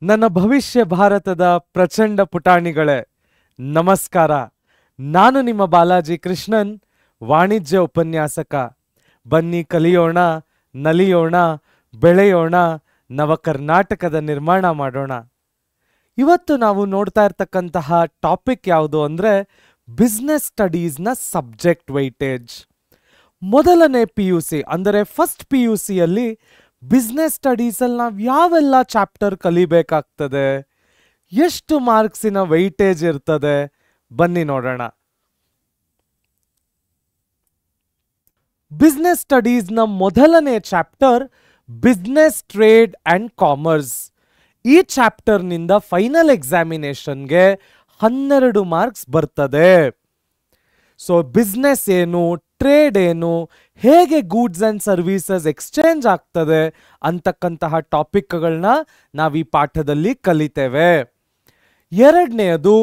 ನನ್ನ ಭವಿಷ್ಯ ಭಾರತದ ಪ್ರಚಂಡ ಪುಟಾಣಿಗಳೇ ನಮಸ್ಕಾರ. ನಾನು ನಿಮ್ಮ ಬಾಲಾಜಿ ಕೃಷ್ಣನ್, ವಾಣಿಜ್ಯ ಉಪನ್ಯಾಸಕ. ಬನ್ನಿ ಕಲಿಯೋಣ, ನಲಿಯೋಣ, ಬೆಳೆಯೋಣ, ನವ ಕರ್ನಾಟಕದ ನಿರ್ಮಾಣ ಮಾಡೋಣ. ಇವತ್ತು ನಾವು ನೋಡ್ತಾ ಇರ್ತಕ್ಕಂತಹ ಟಾಪಿಕ್ ಯಾವುದು ಅಂದರೆ ಬಿಸ್ನೆಸ್ ಸ್ಟಡೀಸ್ನ ಸಬ್ಜೆಕ್ಟ್ ವೈಟೇಜ್. ಮೊದಲನೇ PUC ಅಂದರೆ ಫಸ್ಟ್ PUCಯಲ್ಲಿ ಬಿಸ್ನೆಸ್ ಸ್ಟಡೀಸಲ್ಲಿ ನಾವು ಯಾವೆಲ್ಲ ಚಾಪ್ಟರ್ ಕಲಿಬೇಕಾಗ್ತದೆ, ಎಷ್ಟು ಮಾರ್ಕ್ಸಿನ ವೈಟೇಜ್ ಇರ್ತದೆ, ಬನ್ನಿ ನೋಡೋಣ. ಬಿಸ್ನೆಸ್ ಸ್ಟಡೀಸ್ನ ಮೊದಲನೇ chapter business, trade and commerce. ಈ ಚಾಪ್ಟರ್ನಿಂದ ಫೈನಲ್ ಎಕ್ಸಾಮಿನೇಷನ್ಗೆ 12 ಮಾರ್ಕ್ಸ್ ಬರ್ತದೆ. ಸೊ ಬಿಸ್ನೆಸ್ ಏನು, ಟ್ರೇಡ್ ಏನು, ಹೇಗೆ ಗೂಡ್ಸ್ ಆ್ಯಂಡ್ ಸರ್ವೀಸಸ್ ಎಕ್ಸ್ಚೇಂಜ್ ಆಗ್ತದೆ ಅಂತಕ್ಕಂತಹ ಟಾಪಿಕ್ಗಳನ್ನ ನಾವು ಈ ಪಾಠದಲ್ಲಿ ಕಲಿತೇವೆ. ಎರಡನೆಯದು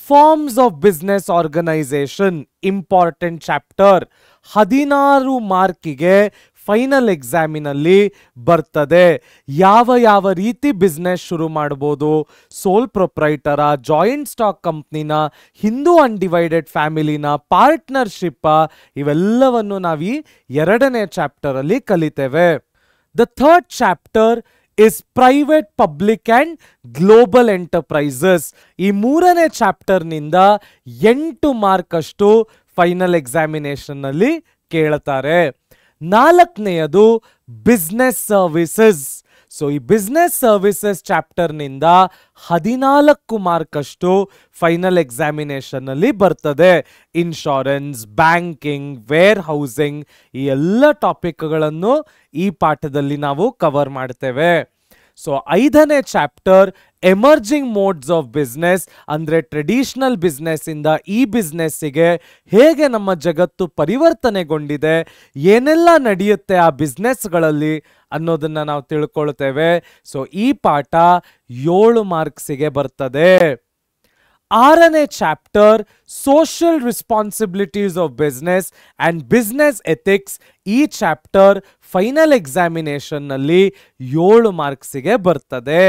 forms of business organisation, important chapter. 16 ಮಾರ್ಕಿಗೆ ಫೈನಲ್ ಎಕ್ಸಾಮಿನಲ್ಲಿ ಬರ್ತದೆ. ಯಾವ ಯಾವ ರೀತಿ ಬಿಸ್ನೆಸ್ ಶುರು ಮಾಡ್ಬೋದು, ಸೋಲ್ ಪ್ರೊಪ್ರೈಟರ, ಜಾಯಿಂಟ್ ಸ್ಟಾಕ್ ಕಂಪ್ನಿನ, ಹಿಂದೂ ಅನ್ಡಿವೈಡೆಡ್ ಫ್ಯಾಮಿಲಿನ, ಪಾರ್ಟ್ನರ್ಶಿಪ್, ಇವೆಲ್ಲವನ್ನು ನಾವು ಈ ಎರಡನೇ ಚಾಪ್ಟರಲ್ಲಿ ಕಲಿತೇವೆ. The third chapter is private, public and global enterprises. ಈ ಮೂರನೇ ಚಾಪ್ಟರ್ನಿಂದ 8 ಮಾರ್ಕ್ ಅಷ್ಟು ಫೈನಲ್ ಎಕ್ಸಾಮಿನೇಷನ್ನಲ್ಲಿ ಕೇಳ್ತಾರೆ. ನಾಲ್ಕನೆಯದು ಬಿಸ್ನೆಸ್ ಸರ್ವಿಸಸ್. ಸೊ ಈ ಬಿಸ್ನೆಸ್ ಸರ್ವಿಸಸ್ ಚಾಪ್ಟರ್ನಿಂದ 14 ಮಾರ್ಕ್ ಅಷ್ಟು ಫೈನಲ್ ಎಕ್ಸಾಮಿನೇಷನ್ನಲ್ಲಿ ಬರ್ತದೆ. ಇನ್ಶೂರೆನ್ಸ್, ಬ್ಯಾಂಕಿಂಗ್, ವೇರ್ ಹೌಸಿಂಗ್, ಈ ಎಲ್ಲ ಟಾಪಿಕ್ಗಳನ್ನು ಈ ಪಾಠದಲ್ಲಿ ನಾವು ಕವರ್ ಮಾಡ್ತೇವೆ. ಸೊ 5ನೇ chapter emerging modes of business, ಅಂದರೆ ಟ್ರೆಡಿಷನಲ್ ಬಿಸ್ನೆಸ್ ಇಂದ ಈ ಬಿಸ್ನೆಸ್ಸಿಗೆ ಹೇಗೆ ನಮ್ಮ ಜಗತ್ತು ಪರಿವರ್ತನೆಗೊಂಡಿದೆ, ಏನೆಲ್ಲ ನಡೆಯುತ್ತೆ ಆ ಬಿಸ್ನೆಸ್ಗಳಲ್ಲಿ ಅನ್ನೋದನ್ನ ನಾವು ತಿಳ್ಕೊಳ್ತೇವೆ. ಸೊ ಈ ಪಾಠ 7 ಮಾರ್ಕ್ಸಿಗೆ ಬರ್ತದೆ. 6ನೇ chapter social responsibilities of business and business ethics. ಈ ಚಾಪ್ಟರ್ ಫೈನಲ್ ಎಕ್ಸಾಮಿನೇಷನ್ನಲ್ಲಿ 7 ಮಾರ್ಕ್ಸಿಗೆ ಬರ್ತದೆ.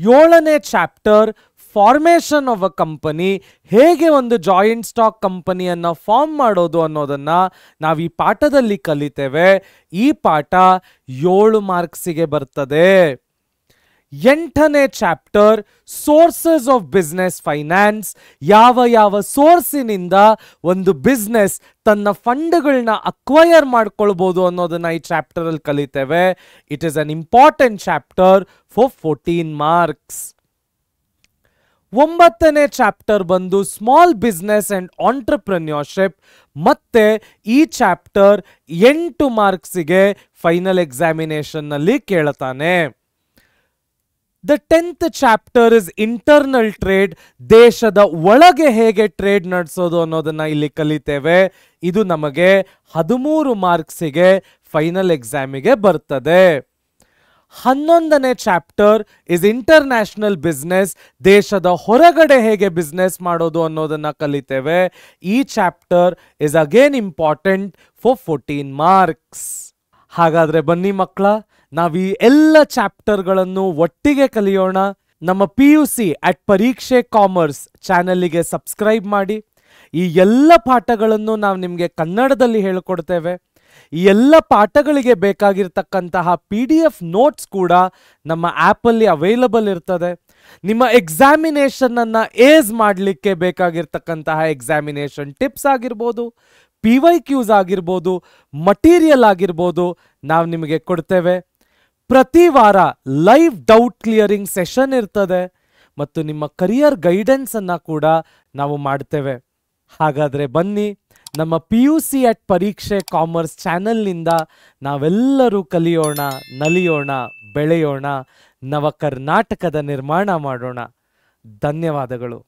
7ನೇ chapter formation of a company, ಹೇಗೆ ಒಂದು ಜಾಯಿಂಟ್ ಸ್ಟಾಕ್ ಕಂಪನಿಯನ್ನು ಫಾರ್ಮ್ ಮಾಡೋದು ಅನ್ನೋದನ್ನ ನಾವು ಈ ಪಾಠದಲ್ಲಿ ಕಲಿತೇವೆ. ಈ ಪಾಠ 7 ಮಾರ್ಕ್ಸಿಗೆ ಬರ್ತದೆ. 8ನೇ chapter sources of business finance. ಯಾವ ಯಾವ ಸೋರ್ಸಿನಿಂದ ಒಂದು ಬಿಸ್ನೆಸ್ ತನ್ನ ಫಂಡ್ಗಳನ್ನ ಅಕ್ವೈರ್ ಮಾಡ್ಕೊಳ್ಬೋದು ಅನ್ನೋದನ್ನ ಈ ಚಾಪ್ಟರ್ ಅಲ್ಲಿ ಕಲಿತೇವೆ. It is an important chapter for 14 marks. 9ನೇ ಚಾಪ್ಟರ್ ಬಂದು ಸ್ಮಾಲ್ ಬಿಸ್ನೆಸ್ ಅಂಡ್ ಆಂಟ್ರಪ್ರೆನ್ಯೂರ್ಶಿಪ್. ಮತ್ತೆ ಈ ಚಾಪ್ಟರ್ 8 ಮಾರ್ಕ್ಸಿಗೆ ಫೈನಲ್ ಎಕ್ಸಾಮಿನೇಷನ್ ನಲ್ಲಿ ಕೇಳ್ತಾನೆ. The 10th chapter is internal trade. ದೇಶದ ಒಳಗೆ ಹೇಗೆ ಟ್ರೇಡ್ ನಡೆಸೋದು ಅನ್ನೋದನ್ನ ಇಲ್ಲಿ ಕಲಿತೇವೆ. ಇದು ನಮಗೆ 13 ಮಾರ್ಕ್ಸಿಗೆ ಫೈನಲ್ ಎಕ್ಸಾಮಿಗೆ ಬರ್ತದೆ. 11ನೇ ಚಾಪ್ಟರ್ ಇಸ್ ಇಂಟರ್ನ್ಯಾಷನಲ್ ಬಿಸ್ನೆಸ್. ದೇಶದ ಹೊರಗಡೆ ಹೇಗೆ ಬಿಸ್ನೆಸ್ ಮಾಡೋದು ಅನ್ನೋದನ್ನ ಕಲಿತೇವೆ. ಈ chapter is again important for 14 marks. ಹಾಗಾದ್ರೆ ಬನ್ನಿ ಮಕ್ಕಳ, ನಾವು ಈ ಎಲ್ಲ ಚಾಪ್ಟರ್ಗಳನ್ನು ಒಟ್ಟಿಗೆ ಕಲಿಯೋಣ. ನಮ್ಮ PUC ಅಟ್ ಪರೀಕ್ಷೆ ಕಾಮರ್ಸ್ ಚಾನಲ್ಗೆ ಸಬ್ಸ್ಕ್ರೈಬ್ ಮಾಡಿ. ಈ ಎಲ್ಲ ಪಾಠಗಳನ್ನು ನಾವು ನಿಮಗೆ ಕನ್ನಡದಲ್ಲಿ ಹೇಳಿಕೊಡ್ತೇವೆ. ಈ ಎಲ್ಲ ಪಾಠಗಳಿಗೆ ಬೇಕಾಗಿರ್ತಕ್ಕಂತಹ PDF ನೋಟ್ಸ್ ಕೂಡ ನಮ್ಮ ಆ್ಯಪಲ್ಲಿ ಅವೈಲಬಲ್ ಇರ್ತದೆ. ನಿಮ್ಮ ಎಕ್ಸಾಮಿನೇಷನನ್ನು ಏಸ್ ಮಾಡಲಿಕ್ಕೆ ಬೇಕಾಗಿರ್ತಕ್ಕಂತಹ ಎಕ್ಸಾಮಿನೇಷನ್ ಟಿಪ್ಸ್ ಆಗಿರ್ಬೋದು, PYQs ಆಗಿರ್ಬೋದು, ಮಟೀರಿಯಲ್ ಆಗಿರ್ಬೋದು, ನಾವು ನಿಮಗೆ ಕೊಡ್ತೇವೆ. ಪ್ರತಿ ವಾರ ಲೈವ್ ಡೌಟ್ ಕ್ಲಿಯರಿಂಗ್ ಸೆಷನ್ ಇರ್ತದೆ ಮತ್ತು ನಿಮ್ಮ ಕರಿಯರ್ ಗೈಡೆನ್ಸ್ ಅನ್ನ ಕೂಡ ನಾವು ಮಾಡ್ತೇವೆ. ಹಾಗಾದ್ರೆ ಬನ್ನಿ, ನಮ್ಮ PUC ಅಟ್ ಪರೀಕ್ಷೆ ಕಾಮರ್ಸ್ ಚಾನೆಲ್ನಿಂದ ನಾವೆಲ್ಲರೂ ಕಲಿಯೋಣ, ನಲಿಯೋಣ, ಬೆಳೆಯೋಣ, ನವ ಕರ್ನಾಟಕದ ನಿರ್ಮಾಣ ಮಾಡೋಣ. ಧನ್ಯವಾದಗಳು.